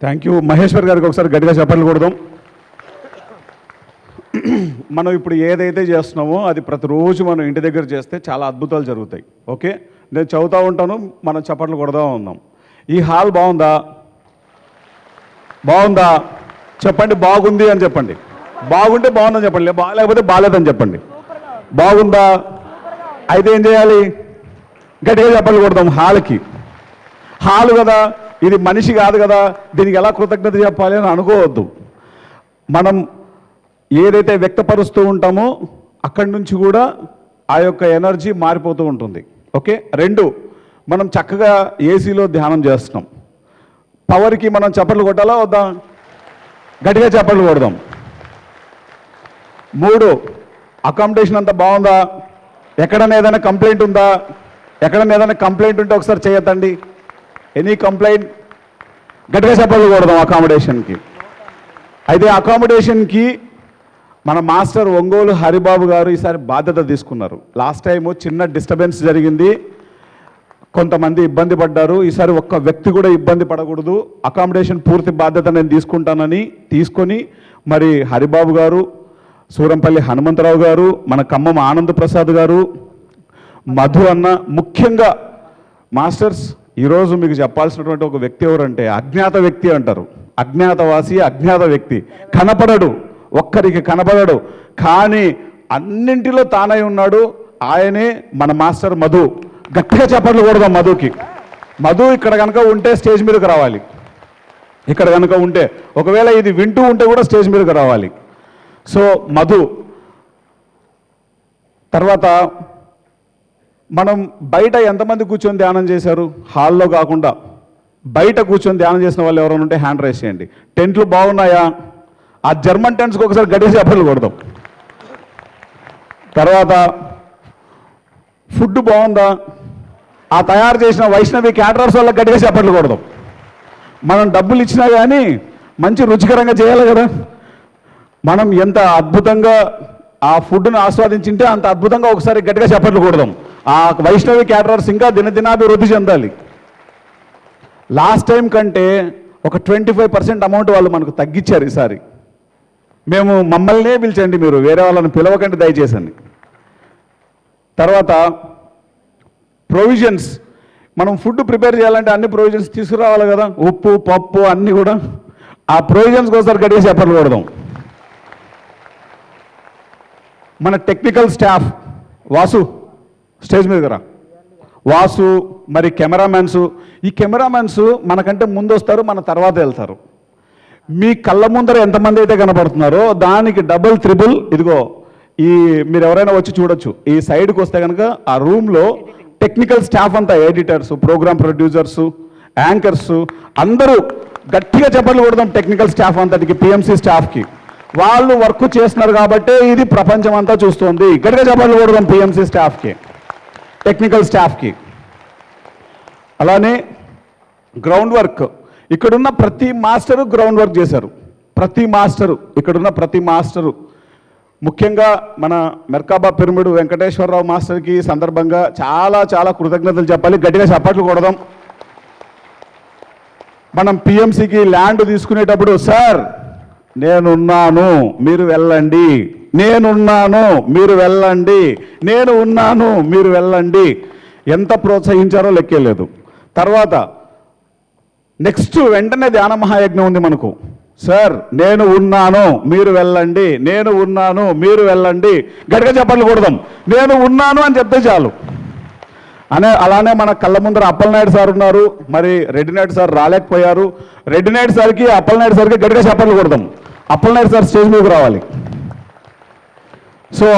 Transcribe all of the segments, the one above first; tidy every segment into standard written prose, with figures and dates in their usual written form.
Thank you. Maheshwar గారికి ఒకసారి గట్టిగా చెప్పలు కొడదాం. మనం ఇప్పుడు ఏదైతే చేస్తున్నామో అది ప్రతిరోజు మనం ఇంటి దగ్గర చేస్తే చాలా అద్భుతాలు జరుగుతాయి. ఓకే, నేను చదువుతూ ఉంటాను, మనం చప్పట్లు కొడతా ఉన్నాం. ఈ హాల్ బాగుందా? బాగుందా చెప్పండి. బాగుంది అని చెప్పండి. బాగుంటే బాగుందని చెప్పండి, లేకపోతే బాగాలేదని చెప్పండి. బాగుందా? అయితే ఏం చేయాలి? గట్టిగా చప్పట్లు కొడదాం. హాల్కి హాల్ కదా, ఇది మనిషి కాదు కదా, దీనికి ఎలా కృతజ్ఞత చెప్పాలి అని అనుకోవద్దు. మనం ఏదైతే వ్యక్తపరుస్తూ ఉంటామో అక్కడి నుంచి కూడా ఆ యొక్క ఎనర్జీ మారిపోతూ ఉంటుంది. ఓకే, రెండు, మనం చక్కగా ఏసీలో ధ్యానం చేస్తున్నాం. పవర్కి మనం చప్పట్లు కొట్టాలా వద్దా? గట్టిగా చప్పట్లు కొడదాం. మూడు, అకామిడేషన్ అంతా బాగుందా? ఎక్కడన్నా ఏదైనా కంప్లైంట్ ఉందా? ఎక్కడన్నా ఏదైనా కంప్లైంట్ ఉంటే ఒకసారి చేయొద్దండి. Any complaint? గట్టిగా చప్పట్లు కొడదాం అకామిడేషన్కి. అయితే అకామిడేషన్కి మన మాస్టర్ ఒంగోలు హరిబాబు గారు ఈసారి బాధ్యత తీసుకున్నారు. లాస్ట్ టైము చిన్న డిస్టర్బెన్స్ జరిగింది, కొంతమంది ఇబ్బంది పడ్డారు. ఈసారి ఒక్క వ్యక్తి కూడా ఇబ్బంది పడకూడదు, అకామిడేషన్ పూర్తి బాధ్యత నేను తీసుకుంటానని తీసుకొని మరి హరిబాబు గారు, సూరంపల్లి హనుమంతరావు గారు, మన ఖమ్మం ఆనంద్ ప్రసాద్ గారు, మధు అన్న, ముఖ్యంగా మాస్టర్స్ ఈరోజు మీకు చెప్పాల్సినటువంటి ఒక వ్యక్తి ఎవరంటే అజ్ఞాత వ్యక్తి అంటారు. అజ్ఞాతవాసి, అజ్ఞాత వ్యక్తి, కనపడడు, ఒక్కరికి కనపడడు, కానీ అన్నింటిలో తానై ఉన్నాడు. ఆయనే మన మాస్టర్ మధు. గట్టిగా చప్పట్లు కొడదాం మధుకి. మధు ఇక్కడ కనుక ఉంటే స్టేజ్ మీదకి రావాలి. ఇక్కడ కనుక ఉంటే, ఒకవేళ ఇది వింటూ ఉంటే కూడా స్టేజ్ మీదకి రావాలి. సో మధు తర్వాత మనం బయట ఎంతమంది కూర్చొని ధ్యానం చేశారు? హాల్లో కాకుండా బయట కూర్చొని ధ్యానం చేసిన వాళ్ళు ఎవరైనా ఉంటే హ్యాండ్ రైస్ చేయండి. టెంట్లు బాగున్నాయా? ఆ జర్మన్ టెంట్స్కి ఒకసారి గట్టిగా చప్పట్లు కొడదాం. తర్వాత ఫుడ్ బాగుందా? ఆ తయారు చేసిన వైష్ణవి క్యాటరర్స్ వల్ల గట్టిగా చప్పట్లు కొడదాం. మనం డబ్బులు ఇచ్చినా కానీ మంచి రుచికరంగా చేయాలి కదా. మనం ఎంత అద్భుతంగా ఆ ఫుడ్ను ఆస్వాదించింటే అంత అద్భుతంగా ఒకసారి గట్టిగా చప్పట్లు కొడదాం. ఆ వైష్ణవి క్యాటరర్స్ ఇంకా దినదినాభివృద్ధి చెందాలి. లాస్ట్ టైం కంటే ఒక 25% అమౌంట్ వాళ్ళు మనకు తగ్గించారు ఈసారి. మేము మమ్మల్నే పిలిచండి, మీరు వేరే వాళ్ళని పిలవకండి దయచేసండి. తర్వాత ప్రొవిజన్స్, మనం ఫుడ్ ప్రిపేర్ చేయాలంటే అన్ని ప్రొవిజన్స్ తీసుకురావాలి కదా, ఉప్పు పప్పు అన్నీ కూడా. ఆ ప్రొవిజన్స్కి ఒకసారి గట్టిగా చప్పట్లు కొడదాం. మన టెక్నికల్ స్టాఫ్, వాసు స్టేజ్ మీద రా. వాసు, మరి కెమెరామ్యాన్స్. ఈ కెమెరామ్యాన్స్ మనకంటే ముందు వస్తారు, మన తర్వాత వెళ్తారు. మీ కళ్ళ ముందర ఎంతమంది అయితే కనపడుతున్నారో దానికి డబుల్ త్రిబుల్, ఇదిగో ఈ మీరు ఎవరైనా వచ్చి చూడొచ్చు. ఈ సైడ్కి వస్తే కనుక ఆ రూమ్లో టెక్నికల్ స్టాఫ్ అంతా, ఎడిటర్స్, ప్రోగ్రామ్ ప్రొడ్యూసర్స్, యాంకర్స్ అందరూ గట్టిగా చప్పట్లు కొడదాం. టెక్నికల్ స్టాఫ్ అంతటికి, పిఎంసి స్టాఫ్కి. వాళ్ళు వర్క్ చేస్తున్నారు కాబట్టి ఇది ప్రపంచం అంతా చూస్తుంది. గట్టిగా చప్పట్లు కొడదాం పిఎంసి స్టాఫ్కి, టెక్నికల్ స్టాఫ్కి. అలానే గ్రౌండ్ వర్క్, ఇక్కడున్న ప్రతి మాస్టరు గ్రౌండ్ వర్క్ చేశారు. ప్రతి మాస్టరు, ఇక్కడున్న ప్రతి మాస్టరు, ముఖ్యంగా మన మెర్కాబా పిరమిడ్ వెంకటేశ్వరరావు మాస్టర్కి సందర్భంగా చాలా చాలా కృతజ్ఞతలు చెప్పాలి. గట్టిగా చప్పట్లు కొడదాం. మనం పిఎంసికి ల్యాండ్ తీసుకునేటప్పుడు, సార్ నేనున్నాను మీరు వెళ్ళండి, నేనున్నాను మీరు వెళ్ళండి, నేను ఉన్నాను మీరు వెళ్ళండి, ఎంత ప్రోత్సహించారో లెక్కేలేదు. తర్వాత నెక్స్ట్ వెంటనే ధ్యాన మహాయజ్ఞం ఉంది మనకు. సార్ నేను ఉన్నాను మీరు వెళ్ళండి, నేను ఉన్నాను మీరు వెళ్ళండి. గట్టిగా చప్పట్లు కొడదాం. నేను ఉన్నాను అని చెప్తే చాలు. అలానే మన కళ్ళ ముందర అప్పలనాయుడు సార్ ఉన్నారు, మరి రెడ్డినాయుడు సార్ రాలేకపోయారు. రెడ్డినాయుడు సార్కి, అప్పలనాయుడు సార్కి గట్టిగా చప్పట్లు కొడదాం. అప్పలనాయుడు సార్ స్టేజ్ మీదకి రావాలి. సో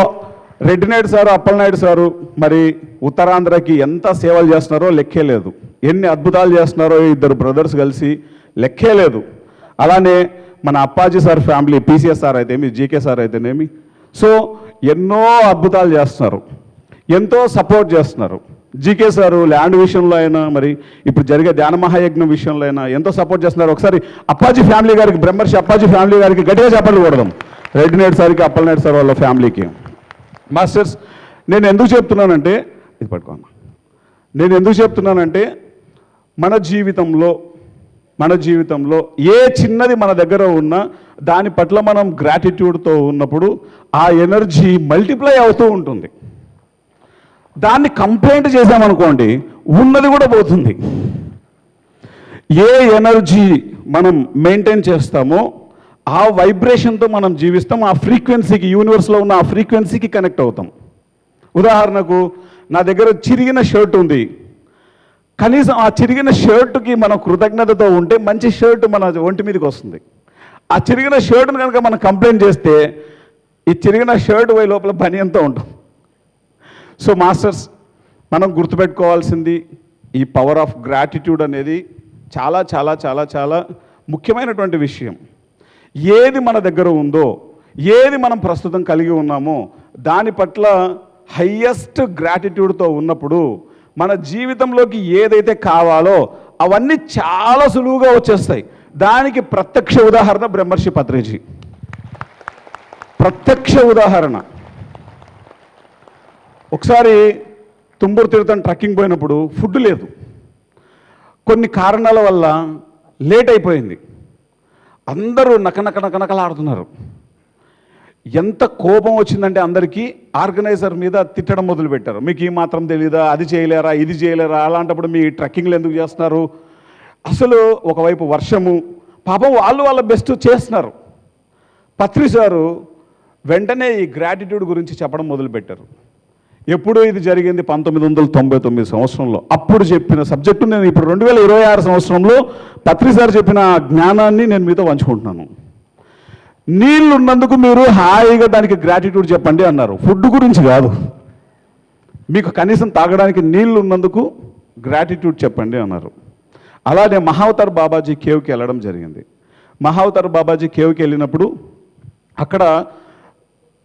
రెడ్డినాయుడు సారు, అప్పలనాయుడు సారు మరి ఉత్తరాంధ్రకి ఎంత సేవలు చేస్తున్నారో లెక్కే లేదు. ఎన్ని అద్భుతాలు చేస్తున్నారో ఇద్దరు బ్రదర్స్ కలిసి, లెక్కే లేదు. అలానే మన Appaji sir family, PCS sir అయితేమి, జీకే సార్ అయితేనేమి, సో ఎన్నో అద్భుతాలు చేస్తున్నారు, ఎంతో సపోర్ట్ చేస్తున్నారు. జీకే సారు ల్యాండ్ విషయంలో అయినా, మరి ఇప్పుడు జరిగే ధ్యాన మహాయజ్ఞం విషయంలో అయినా ఎంతో సపోర్ట్ చేస్తున్నారు. ఒకసారి అప్పాజీ ఫ్యామిలీ గారికి, బ్రహ్మర్షి అప్పాజీ ఫ్యామిలీ గారికి గట్టిగా చప్పట్లు కొడదాం. రెడ్డినాయుడు సార్కి, అప్పలనాయుడు సార్ వాళ్ళ ఫ్యామిలీకి. మాస్టర్స్, నేను ఎందుకు చెప్తున్నానంటే, ఇది పట్టుకోమ్మా, నేను ఎందుకు చెప్తున్నానంటే మన జీవితంలో మన జీవితంలో ఏ చిన్నది మన దగ్గర ఉన్నా దాని పట్ల మనం గ్రాటిట్యూడ్తో ఉన్నప్పుడు ఆ ఎనర్జీ మల్టిప్లై అవుతూ ఉంటుంది. దాన్ని కంప్లైంట్ చేసామనుకోండి, ఉన్నది కూడా పోతుంది. ఏ ఎనర్జీ మనం మెయింటైన్ చేస్తామో ఆ వైబ్రేషన్తో మనం జీవిస్తాం, ఆ ఫ్రీక్వెన్సీకి, యూనివర్స్లో ఉన్న ఆ ఫ్రీక్వెన్సీకి కనెక్ట్ అవుతాం. ఉదాహరణకు నా దగ్గర చిరిగిన షర్ట్ ఉంది, కనీసం ఆ చిరిగిన షర్టుకి మనం కృతజ్ఞతతో ఉంటే మంచి షర్ట్ మన ఒంటి మీదకి వస్తుంది. ఆ చిరిగిన షర్ట్ను కనుక మనం కంప్లైంట్ చేస్తే ఈ చిరిగిన షర్ట్ పోయి లోపల బనియంతో ఉంటాం. సో మాస్టర్స్, మనం గుర్తుపెట్టుకోవాల్సింది ఈ పవర్ ఆఫ్ గ్రాటిట్యూడ్ అనేది చాలా చాలా చాలా చాలా ముఖ్యమైనటువంటి విషయం. ఏది మన దగ్గర ఉందో, ఏది మనం ప్రస్తుతం కలిగి ఉన్నామో దాని పట్ల హయ్యెస్ట్ గ్రాటిట్యూడ్తో ఉన్నప్పుడు మన జీవితంలోకి ఏదైతే కావాలో అవన్నీ చాలా సులువుగా వచ్చేస్తాయి. దానికి ప్రత్యక్ష ఉదాహరణ బ్రహ్మర్షి పత్రిజీ. ప్రత్యక్ష ఉదాహరణ. ఒకసారి తుంబూరు తీర్థం ట్రెక్కింగ్ పోయినప్పుడు ఫుడ్ లేదు, కొన్ని కారణాల వల్ల లేట్ అయిపోయింది. అందరూ నకనకలాడుతున్నారు. ఎంత కోపం వచ్చిందంటే అందరికీ ఆర్గనైజర్ మీద తిట్టడం మొదలుపెట్టారు. మీకు ఈ మాత్రం తెలీదా, అది చేయలేరా, ఇది చేయలేరా, అలాంటప్పుడు మీ ట్రెక్కింగ్లు ఎందుకు చేస్తున్నారు? అసలు ఒకవైపు వర్షము, పాపం వాళ్ళ బెస్ట్ చేస్తున్నారు. పత్రి సారు వెంటనే ఈ గ్రాటిట్యూడ్ గురించి చెప్పడం మొదలుపెట్టారు. ఎప్పుడు ఇది జరిగింది? 1999 సంవత్సరంలో. అప్పుడు చెప్పిన సబ్జెక్టు నేను ఇప్పుడు 2026 సంవత్సరంలో పత్రి సార్ చెప్పిన జ్ఞానాన్ని నేను మీతో పంచుకుంటున్నాను. నీళ్ళు ఉన్నందుకు మీరు హాయిగా దానికి గ్రాటిట్యూడ్ చెప్పండి అన్నారు. ఫుడ్ గురించి కాదు, మీకు కనీసం తాగడానికి నీళ్ళు ఉన్నందుకు గ్రాటిట్యూడ్ చెప్పండి అన్నారు. అలానే మహావతార్ బాబాజీ కేవ్కి వెళ్ళడం జరిగింది. మహావతార్ బాబాజీ కేవ్కి వెళ్ళినప్పుడు అక్కడ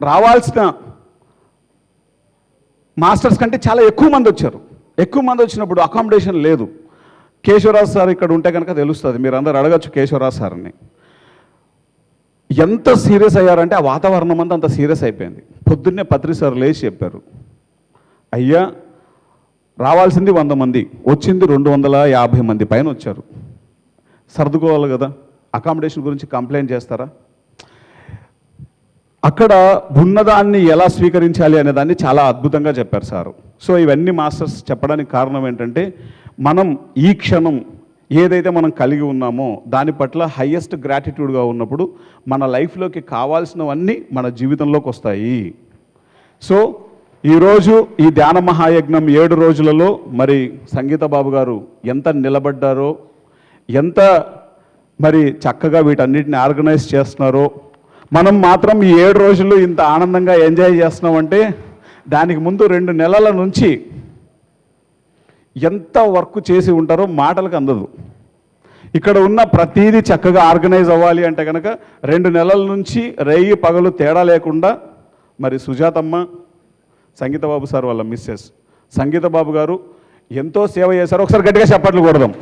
రావాల్సిన మాస్టర్స్ కంటే చాలా ఎక్కువ మంది వచ్చారు. ఎక్కువ మంది వచ్చినప్పుడు అకామిడేషన్ లేదు. కేశవరాజ్ సార్ ఇక్కడ ఉంటే కనుక తెలుస్తుంది, మీరు అందరు అడగచ్చు కేశవరాజ్ సార్ని. ఎంత సీరియస్ అయ్యారంటే ఆ వాతావరణం అంతా అంత సీరియస్ అయిపోయింది. పొద్దున్నే పత్రి సార్ లేచి చెప్పారు, అయ్యా రావాల్సింది 100 మంది, వచ్చింది 250 మంది పైన వచ్చారు. సర్దుకోవాలి కదా, అకామిడేషన్ గురించి కంప్లైంట్ చేస్తారా? అక్కడ ఉన్నదాన్ని ఎలా స్వీకరించాలి అనే దాన్ని చాలా అద్భుతంగా చెప్పారు సారు. సో ఇవన్నీ మాస్టర్స్ చెప్పడానికి కారణం ఏంటంటే, మనం ఈ క్షణం ఏదైతే మనం కలిగి ఉన్నామో దాని పట్ల హయ్యెస్ట్ గ్రాటిట్యూడ్గా ఉన్నప్పుడు మన లైఫ్లోకి కావాల్సినవన్నీ మన జీవితంలోకి వస్తాయి. సో ఈరోజు ఈ ధ్యాన మహాయజ్ఞం 7 రోజులలో మరి సంగీత బాబు గారు ఎంత నిలబడ్డారో, ఎంత మరి చక్కగా వీటన్నిటిని ఆర్గనైజ్ చేస్తున్నారో, మనం మాత్రం ఈ 7 రోజులు ఇంత ఆనందంగా ఎంజాయ్ చేస్తున్నామంటే దానికి ముందు 2 నెలల నుంచి ఎంత వర్క్ చేసి ఉంటారో మాటలకు అందదు. ఇక్కడ ఉన్న ప్రతీది చక్కగా ఆర్గనైజ్ అవ్వాలి అంటే కనుక 2 నెలల నుంచి రేయి పగలు తేడా లేకుండా మరి సుజాతమ్మ, సంగీత బాబు సార్ వాళ్ళ మిస్సెస్ సంగీత బాబు గారు ఎంతో సేవ చేశారు. ఒకసారి గట్టిగా చప్పట్లు కొడదాం.